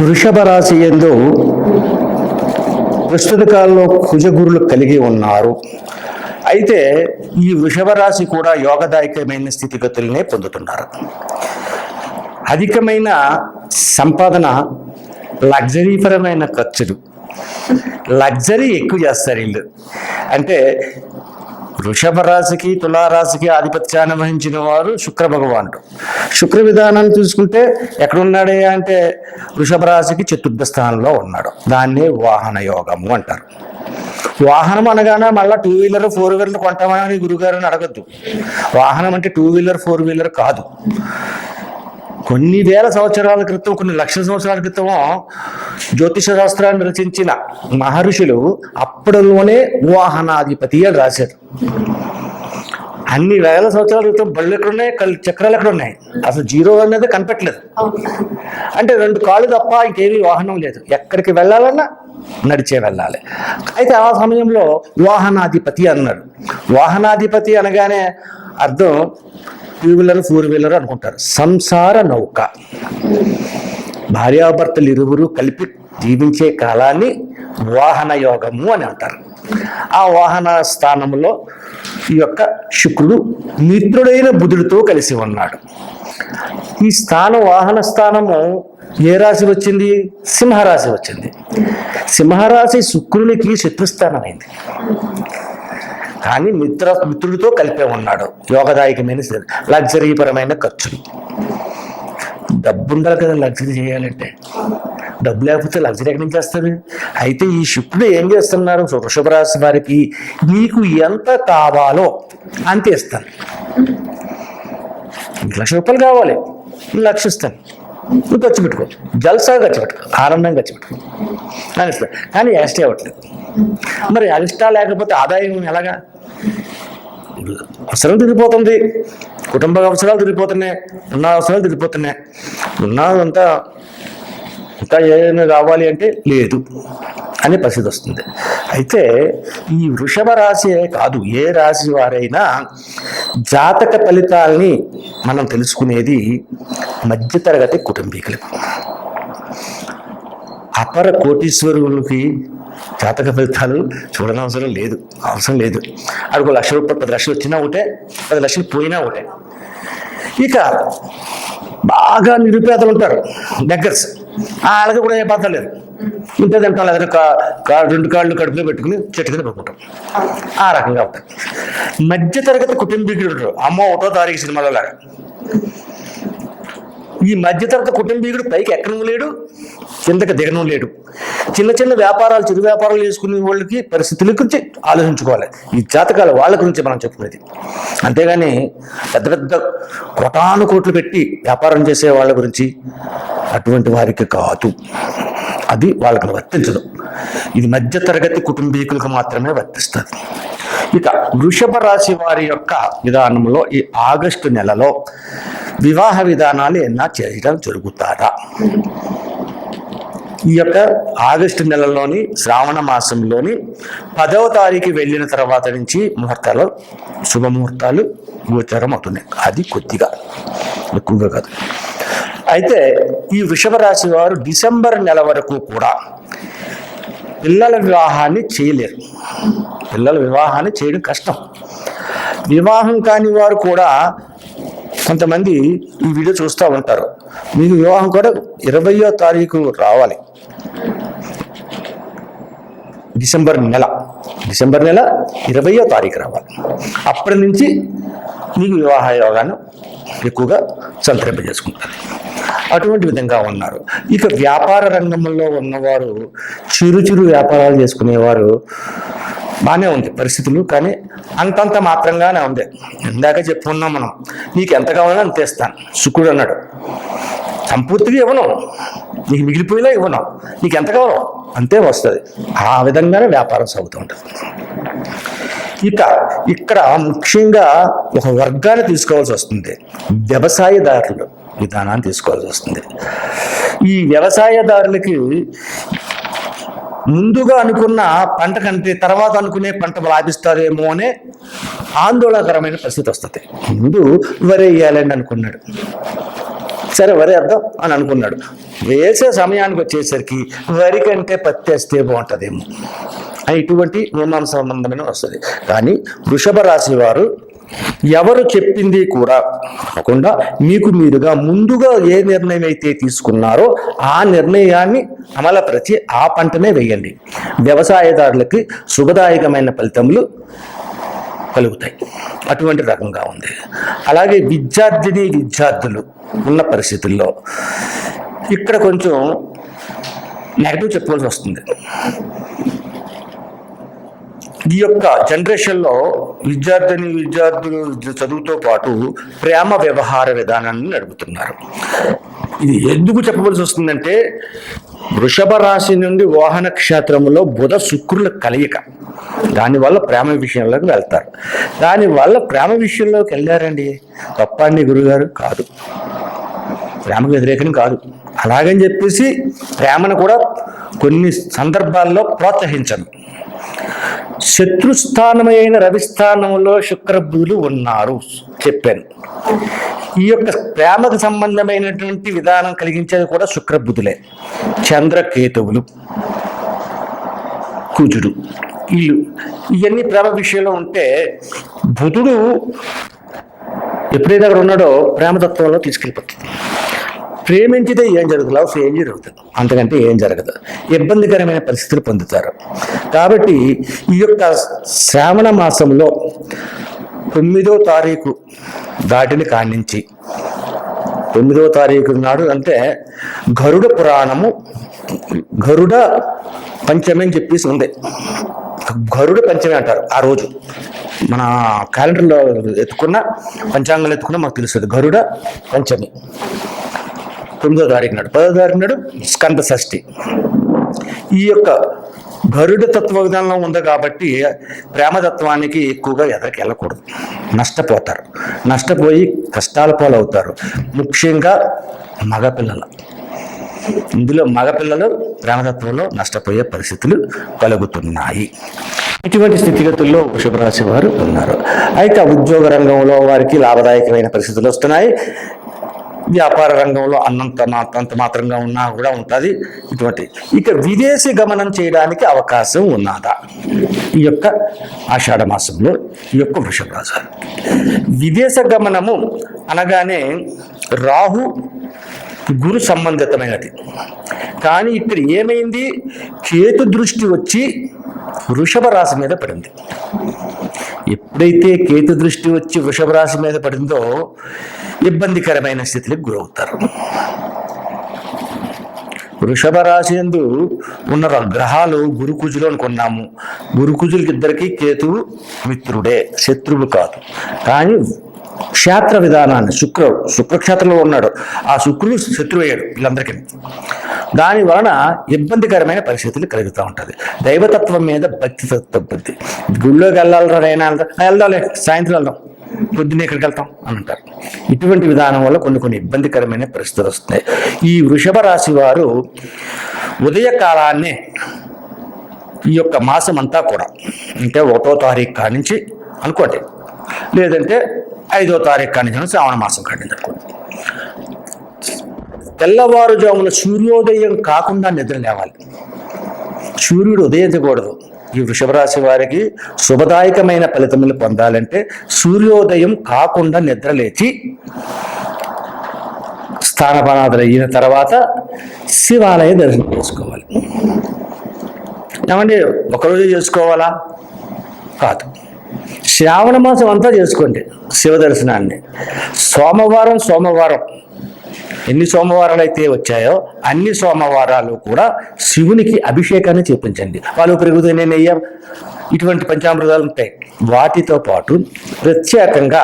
వృషభ రాశి యందు ప్రస్తుత కాలంలో కుజగురులు కలిగి ఉన్నారు. అయితే ఈ వృషభ రాశి కూడా యోగదాయకమైన స్థితిగతులనే పొందుతున్నారు. అధికమైన సంపాదన, లగ్జరీపరమైన ఖర్చులు, లగ్జరీ ఎక్కువ చేస్తారు వీళ్ళు. అంటే వృషభ రాశికి తులారాశికి ఆధిపత్యాన్ని వహించిన వారు శుక్ర భగవానుడు. శుక్ర విధానాన్ని చూసుకుంటే ఎక్కడున్నాడే అంటే వృషభ రాశికి చతుర్థ స్థానంలో ఉన్నాడు. దాన్నే వాహన యోగము అంటారు. వాహనం అనగానే మళ్ళీ 2 వీలర్ 4 వీలర్ కొంటామని గురుగారిని అడగద్దు. వాహనం అంటే 2 వీలర్ 4 వీలర్ కాదు. కొన్ని వేల సంవత్సరాల క్రితం, కొన్ని లక్షల సంవత్సరాల క్రితం జ్యోతిష శాస్త్రాన్ని రచించిన మహర్షులు అప్పటిలోనే వాహనాధిపతి అని రాశారు. అన్ని వేల సంవత్సరాల క్రితం బళ్ళు ఎక్కడున్నాయి, చక్రాలు ఎక్కడున్నాయి, అసలు జీరో అనేది కనిపెట్టలేదు. అంటే 2 కాళ్ళు తప్ప ఇంకేమీ వాహనం లేదు. ఎక్కడికి వెళ్ళాలన్నా నడిచే వెళ్ళాలి. అయితే ఆ సమయంలో వాహనాధిపతి అన్నారు. వాహనాధిపతి అనగానే అర్థం 2 వీలర్ 4 వీలర్ అనుకుంటారు. సంసార నౌక, భార్యాభర్తలు ఇరువురు కలిపి జీవించే కాలాన్ని వాహన యోగము అని అంటారు. ఆ వాహన స్థానంలో ఈ యొక్క శుక్రుడు మిత్రుడైన బుధుడితో కలిసి ఉన్నాడు. ఈ స్థానం, వాహన స్థానము ఏ రాశి వచ్చింది? సింహరాశి వచ్చింది. సింహరాశి శుక్రునికి శత్రుస్థానమైంది. కానీ మిత్రుడితో కలిపే ఉన్నాడు. యోగదాయకమైన లగ్జరీపరమైన ఖర్చులు. డబ్బు ఉండాలి కదా లగ్జరీ చేయాలంటే. డబ్బు లేకపోతే లగ్జరీ ఎక్కడి నుంచి వస్తుంది? అయితే ఈ శుక్రుడు ఏం చేస్తున్నారు? వృషభ రాశి వారికి మీకు ఎంత కావాలో అంతే ఇస్తాను. 1,00,000 కావాలి, 1,00,000 ఇస్తాను, నువ్వు ఖర్చు పెట్టుకో, జల్సాగా ఖర్చు పెట్టుకో, ఆనందంగా ఖర్చు పెట్టుకో అని ఇస్తాను. కానీ ఎక్స్ట్రా అవ్వట్లేదు. మరి ఎక్స్ట్రా లేకపోతే ఆదాయం ఎలాగా? అవసరం తిరిగిపోతుంది, కుటుంబ అవసరాలు తిరిగిపోతున్నాయి, ఉన్న అవసరాలు తిరిగిపోతున్నాయి, ఉన్నదంతా ఇంకా ఏమైనా కావాలి అంటే లేదు అనే పరిస్థితి వస్తుంది. అయితే ఈ వృషభ రాశి కాదు, ఏ రాశి వారైనా జాతక ఫలితాలని మనం తెలుసుకునేది మధ్యతరగతి కుటుంబీకులకు. అపర కోటీశ్వరులకి జాతక ఫలితాలు చూడనవసరం లేదు, అవసరం లేదు. అడుగు 1,00,000 రూపాయలు 10 లక్షలు వచ్చినా ఒకటే, 10 లక్షలు పోయినా ఒకటే. ఇక బాగా నిరుపేదలు ఉంటారు, బెగ్గర్స్, వాళ్ళకి కూడా ఏ బాధ లేదు. ఇంత తింటాం లేదా 2 కాళ్ళు కడుపులో పెట్టుకుని చెట్టు కింద పడుకుంటాం. ఆ రకంగా ఉంటారు. మధ్యతరగతి కుటుంబీకులు ఉంటారు. అమ్మో 1వ తారీఖు సినిమాలో లాగా. ఈ మధ్యతరగతి కుటుంబీకుడు పైకి ఎక్కడం లేడు, కిందకి దిగడం లేడు. చిన్న చిన్న వ్యాపారాలు, చిరు వ్యాపారాలు చేసుకునే వాళ్ళకి పరిస్థితుల గురించి ఆలోచించుకోవాలి. ఈ జాతకాలు వాళ్ళ గురించి మనం చెప్పుకునేది. అంతేగాని పెద్ద పెద్ద కోటాను కోట్లు పెట్టి వ్యాపారం చేసే వాళ్ళ గురించి, అటువంటి వారికి కాదు. అది వాళ్ళకి వర్తించదు. ఇది మధ్యతరగతి కుటుంబీకులకు మాత్రమే వర్తిస్తుంది. ఇక వృషభ రాశి వారి యొక్క విధానంలో ఈ ఆగస్టు నెలలో వివాహ విధానాలు ఏమన్నా చేయడం జరుగుతారా? ఈ యొక్క ఆగస్టు నెలలోని శ్రావణ మాసంలోని 10వ తారీఖు వెళ్ళిన తర్వాత నుంచి ముహూర్తాలు, శుభముహూర్తాలు గోచరం అవుతున్నాయి. అది కొద్దిగా, ఎక్కువగా కాదు. అయితే ఈ వృషభ రాశి వారు డిసెంబర్ నెల వరకు కూడా పిల్లల వివాహాన్ని చేయలేరు. పిల్లల వివాహాన్ని చేయడం కష్టం. వివాహం కాని వారు కూడా కొంతమంది ఈ వీడియో చూస్తూ ఉంటారు. మీకు వివాహం కూడా 20వ తారీఖు రావాలి. డిసెంబర్ నెల 20వ తారీఖు రావాలి. అప్పటి నుంచి మీకు వివాహ యోగాన్ని ఎక్కువగా సంతరింపజేసుకుంటారు. అటువంటి విధంగా ఉన్నారు. ఇక వ్యాపార రంగంలో ఉన్నవారు, చిరు వ్యాపారాలు చేసుకునేవారు బాగానే ఉంది పరిస్థితులు. కానీ అంతంత మాత్రంగానే ఉంది. ఇందాక చెప్పుకున్నాం మనం, నీకు ఎంత కావాలో అంత ఇస్తాను. శుక్రుడు అన్నాడు, సంపూర్తిగా ఇవ్వను, నీకు మిగిలిపోయినా ఇవ్వను, నీకు ఎంత కావాలో అంతే వస్తుంది. ఆ విధంగానే వ్యాపారం సాగుతూ ఉంటుంది. ఇక ఇక్కడ ముఖ్యంగా ఒక వర్గాన్ని తీసుకోవాల్సి వస్తుంది. వ్యవసాయదారులు విధానాన్ని తీసుకోవాల్సి వస్తుంది. ఈ వ్యవసాయదారులకి ముందుగా అనుకున్న పంట కంటే తర్వాత అనుకునే పంట లాభిస్తారేమో అనే ఆందోళనకరమైన పరిస్థితి వస్తుంది. ముందు వరి వేయాలని అనుకున్నాడు, సరే వరి వేద్దాం అని అనుకున్నాడు. వేసే సమయానికి వచ్చేసరికి వరి కంటే పత్తి వేస్తే బాగుంటుందేమో అని ఇటువంటి మీమాంస సంబంధమైన వస్తుంది. కానీ వృషభ రాశి వారు ఎవరు చెప్పింది కూడా కాకుండా మీకు మీరుగా ముందుగా ఏ నిర్ణయం అయితే తీసుకున్నారో ఆ నిర్ణయాన్ని అమలుపరిచి ఆ పంటనే వేయండి. వ్యవసాయదారులకి శుభదాయకమైన ఫలితములు కలుగుతాయి. అటువంటి రకంగా ఉంది. అలాగే విద్యార్థులు ఉన్న పరిస్థితుల్లో ఇక్కడ కొంచెం నెగటివ్ చెప్పవలసి వస్తుంది. ఈ యొక్క జనరేషన్లో విద్యార్థులు చదువుతో పాటు ప్రేమ వ్యవహార విధానాన్ని నడుపుతున్నారు. ఇది ఎందుకు చెప్పవలసి వస్తుందంటే వృషభ రాశి నుండి వాహన క్షేత్రంలో బుధ శుక్రుల కలయిక, దానివల్ల ప్రేమ విషయంలోకి వెళ్తారు. దానివల్ల ప్రేమ విషయంలోకి వెళ్ళారండి, తప్పండి గురుగారు? కాదు, ప్రేమకు వ్యతిరేకం కాదు. అలాగని చెప్పేసి ప్రేమను కూడా కొన్ని సందర్భాల్లో ప్రోత్సహించను. శత్రుస్థానమైన రవిస్థానంలో శుక్రబుధులు ఉన్నారు చెప్పాను. ఈ యొక్క ప్రేమకు సంబంధమైనటువంటి విధానం కలిగించేది కూడా శుక్రబుధులే. చంద్రకేతువులు, కుజుడు, ఇవన్నీ ప్రేమ విషయంలో ఉంటే బుధుడు ఎప్పుడైతే అక్కడ ఉన్నాడో ప్రేమతత్వంలో తీసుకెళ్ళిపోతుంది. ప్రేమించితే ఏం జరుగుతుంది? లవ్ ఏం జరుగుతుంది? అంతకంటే ఏం జరగదు. ఇబ్బందికరమైన పరిస్థితులు పొందుతారు. కాబట్టి ఈ యొక్క శ్రావణ మాసంలో 9వ తారీఖు దాటిని కానించి 9వ తారీఖు నాడు అంటే గరుడ పురాణము, గరుడ పంచమి అని చెప్పేసి ఉంది. గరుడ పంచమి అంటారు ఆ రోజు. మన క్యాలెండర్లో ఎత్తుకున్న, పంచాంగంలో ఎత్తుకున్న మాకు తెలుస్తుంది. గరుడ పంచమి 9వ తారీఖు నాడు. 10వ తారీఖు నాడు స్కంద షష్ఠి. ఈ యొక్క గరుడ తత్వ విధానంలో ఉంది కాబట్టి ప్రేమతత్వానికి ఎక్కువగా ఎదరికి వెళ్ళకూడదు. నష్టపోతారు. నష్టపోయి కష్టాల పాలవుతారు. ముఖ్యంగా మగపిల్లలు. ఇందులో మగపిల్లలు ప్రేమతత్వంలో నష్టపోయే పరిస్థితులు కలుగుతున్నాయి. ఇటువంటి స్థితిగతుల్లో వృషభ రాశి వారు ఉన్నారు. అయితే ఉద్యోగ రంగంలో వారికి లాభదాయకమైన పరిస్థితులు వస్తున్నాయి. వ్యాపార రంగంలో అంత మాత్రంగా ఉన్నా కూడా ఉంటుంది. ఇటువంటి ఇక విదేశీ గమనం చేయడానికి అవకాశం ఉన్నదా ఈ యొక్క ఆషాఢ మాసంలో ఈ యొక్క వృషభ రాశి? విదేశ గమనము అనగానే రాహు గురు సంబంధితమైనది. కానీ ఇక్కడ ఏమైంది? కేతు దృష్టి వచ్చి వృషభ రాశి మీద పడింది. ఎప్పుడైతే కేతు దృష్టి వచ్చి వృషభ రాశి మీద పడిందో ఇబ్బందికరమైన స్థితికి గురవుతారు. వృషభ రాశి యందు ఉన్న గ్రహాలు గురుకుజులు అనుకున్నాము. గురుకుజులకి ఇద్దరికి కేతువు మిత్రుడే, శత్రువు కాదు. కానీ క్షేత్ర విధానాన్ని శుక్రక్షేత్రంలో ఉన్నాడు. ఆ శుక్రుడు శత్రువు అయ్యాడు వీళ్ళందరికీ. దాని వలన ఇబ్బందికరమైన పరిస్థితులు కలుగుతూ ఉంటుంది. దైవతత్వం మీద భక్తి తగ్గుద్ది. గుళ్ళోకి వెళ్ళాలైనా వెళ్దాంలే, సాయంత్రం వెళ్దాం, పొద్దున్నే ఇక్కడికి వెళ్తాం అని అంటారు. ఇటువంటి విధానం వల్ల కొన్ని ఇబ్బందికరమైన పరిస్థితులు వస్తున్నాయి. ఈ వృషభ రాశి వారు ఉదయకాలాన్నే ఈ యొక్క మాసం అంతా కూడా, అంటే 1వ తారీఖు కానించి అనుకోండి, లేదంటే 5వ తారీఖు కానించి శ్రావణ మాసం కానించి అనుకోండి, తెల్లవారుజామున సూర్యోదయం కాకుండా నిద్ర లేవాలి. సూర్యుడు ఉదయించకూడదు. ఈ వృషభ రాశి వారికి శుభదాయకమైన ఫలితములు పొందాలంటే సూర్యోదయం కాకుండా నిద్ర లేచి స్థానపానాదులు అయిన తర్వాత శివాలయ దర్శనం చేసుకోవాలి. ఏమండి ఒకరోజు చేసుకోవాలా? కాదు, శ్రావణ మాసం అంతా చేసుకోండి శివ దర్శనాన్ని. సోమవారం ఎన్ని సోమవారాలు అయితే వచ్చాయో అన్ని సోమవారాలు కూడా శివునికి అభిషేకాన్ని చేపించండి. వాళ్ళు పెరుగుతున్న నెయ్యి, ఇటువంటి పంచామృతాలు ఉంటాయి. వాటితో పాటు ప్రత్యేకంగా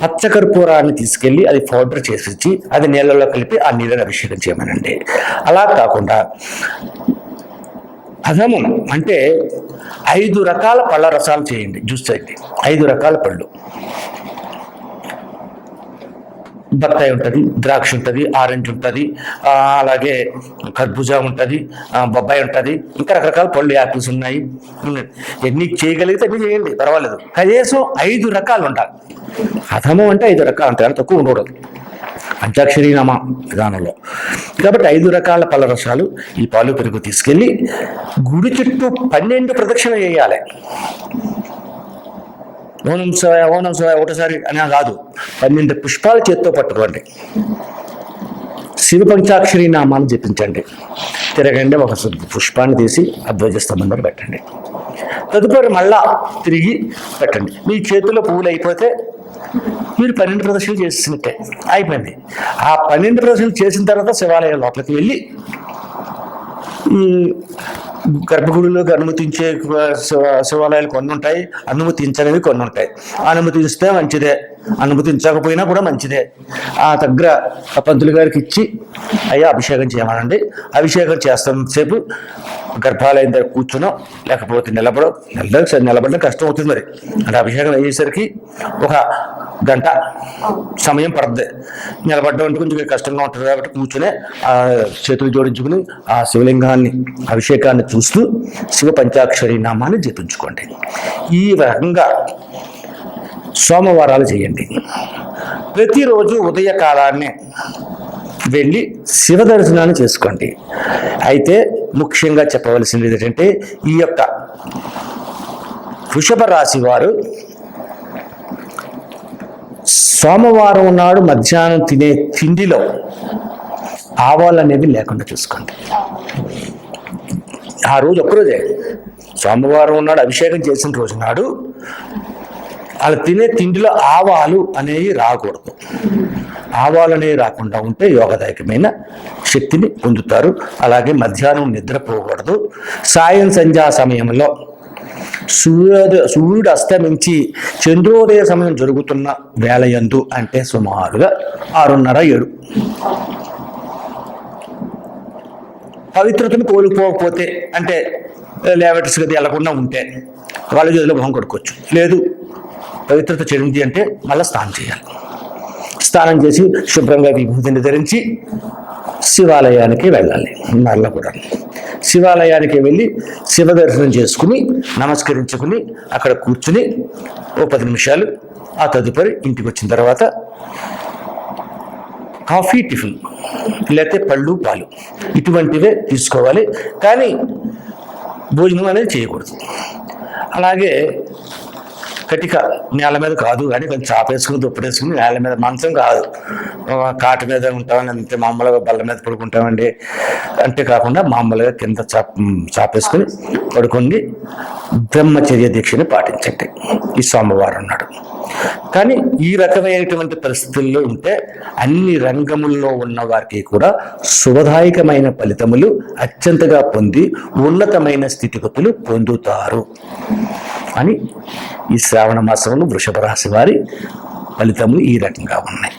పచ్చకర్పూరాన్ని తీసుకెళ్ళి అది పౌడర్ చేసి అది నీళ్ళలో కలిపి ఆ నీళ్ళని అభిషేకం చేయమనండి. అలా కాకుండా అధమం అంటే 5 రకాల పళ్ళ రసాలు చేయండి. జ్యూస్ చేయండి. 5 రకాల పళ్ళు. బత్తాయి ఉంటుంది, ద్రాక్ష ఉంటుంది, ఆరెంజ్ ఉంటుంది, అలాగే కర్బూజా ఉంటుంది, బొబ్బాయి ఉంటుంది, ఇంకా రకరకాల పళ్ళు, యాపిల్స్ ఉన్నాయి. ఎన్ని చేయగలిగితే అన్ని చేయండి, పర్వాలేదు. కనీసం 5 రకాలు ఉండాలి. అధమం అంటే 5 రకాలు ఉంటాయి, తక్కువ ఉండకూడదు. పంచాక్షరి నామ విధానంలో. కాబట్టి 5 రకాల పళ్ళ రసాలు ఈ పాలు పెరుగు తీసుకెళ్ళి గుడి చుట్టూ 12 ప్రదక్షిణ చేయాలి. ఓనం శివాయ ఓనం శివాయ ఒకటిసారి అని కాదు, 12 పుష్పాలు చేత్తో పట్టుకోండి. శివ పంచాక్షరి నామాన్ని జపించండి. తిరగండి, ఒక పుష్పాన్ని తీసి అధ్వజస్తంభం మీద పెట్టండి. తదుపరి మళ్ళా తిరిగి పెట్టండి. మీ చేతిలో పువ్వులు అయిపోతే మీరు 12 ప్రదక్షిణలు చేసినట్టే అయిపోయింది. ఆ 12 ప్రదక్షిణలు చేసిన తర్వాత శివాలయం లోపలికి వెళ్ళి ఈ గర్భగుడిలోకి అనుమతించే శివాలయాలు కొన్ని ఉంటాయి, అనుమతించనివి కొన్ని ఉంటాయి. అనుమతిస్తే మంచిదే, అనుమతించకపోయినా కూడా మంచిదే. ఆ దగ్గర పంతులు గారికి ఇచ్చి అయ్యా అభిషేకం చేయమనండి. అభిషేకం చేస్తున్నంతసేపు గర్భాలయం దగ్గర కూర్చునో లేకపోతే నిలబడడం కష్టం అవుతుంది. మరి అంటే అభిషేకం అయ్యేసరికి 1 గంట సమయం పడుతుంది. నిలబడడం అంటే కొంచెం కష్టంగా ఉంటుంది కాబట్టి కూర్చునే ఆ చేతులు జోడించుకుని ఆ శివలింగాన్ని అభిషేకాన్ని చూస్తూ శివ పంచాక్షరి నామాన్ని జపించుకోండి. ఈ రకంగా సోమవారాలు చేయండి. ప్రతిరోజు ఉదయకాలాన్ని వెళ్ళి శివ దర్శనాన్ని చేసుకోండి. అయితే ముఖ్యంగా చెప్పవలసింది ఏంటంటే ఈ యొక్క వృషభ రాశి వారు సోమవారం నాడు మధ్యాహ్నం తినే తిండిలో ఆవాలు అనేవి లేకుండా చూసుకోండి. ఆ రోజు ఒక్కరోజే, సోమవారం నాడు అభిషేకం చేసిన రోజు నాడు వాళ్ళు తినే తిండిలో ఆవాలు అనేవి రాకూడదు. ఆవాలు అనేవి రాకుండా ఉంటే యోగదాయకమైన శక్తిని పొందుతారు. అలాగే మధ్యాహ్నం నిద్రపోకూడదు. సాయం సంధ్యా సమయంలో సూర్యుడు అస్తమించి చంద్రోదయ సమయం జరుగుతున్న వేళయందు అంటే సుమారుగా 6:30-7 పవిత్రతను కోల్పోకపోతే అంటే లేవటర్స్ గది వెళ్లకుండా ఉంటే వాళ్ళ గదిలో మొహం కొడుకోవచ్చు. లేదు పవిత్రత చెడింది అంటే మళ్ళీ స్నానం చేయాలి. స్నానం చేసి శుభ్రంగా విభూతిని ధరించి శివాలయానికి వెళ్ళాలి. మళ్ళీ కూడా శివాలయానికి వెళ్ళి శివ దర్శనం చేసుకుని నమస్కరించుకుని అక్కడ కూర్చుని 10 నిమిషాలు ఆ తదుపరి ఇంటికి వచ్చిన తర్వాత కాఫీ, టిఫిన్ లేకపోతే పళ్ళు, పాలు ఇటువంటివే తీసుకోవాలి. కానీ భోజనం అనేది చేయకూడదు. అలాగే కటిక నేల మీద కాదు, కానీ కొంచెం చాపేసుకుని దుప్పటేసుకుని నేల మీద, మంచం కాదు, కాట మీద ఉంటామని అంతే, మామూలుగా బల్ల మీద పడుకుంటామండి అంటే కాకుండా మామూలుగా కింద చాపేసుకుని పడుకోండి. బ్రహ్మచర్య దీక్షని పాటించండి ఈ సోమవారం నాడు. కానీ ఈ రకమైనటువంటి పరిస్థితుల్లో ఉంటే అన్ని రంగముల్లో ఉన్న వారికి కూడా శుభదాయకమైన ఫలితములు అత్యంతగా పొంది ఉన్నతమైన స్థితిగతులు పొందుతారు అని ఈ శ్రావణ మాసంలో వృషభ రాశి వారి ఫలితములు ఈ రకంగా ఉన్నాయి.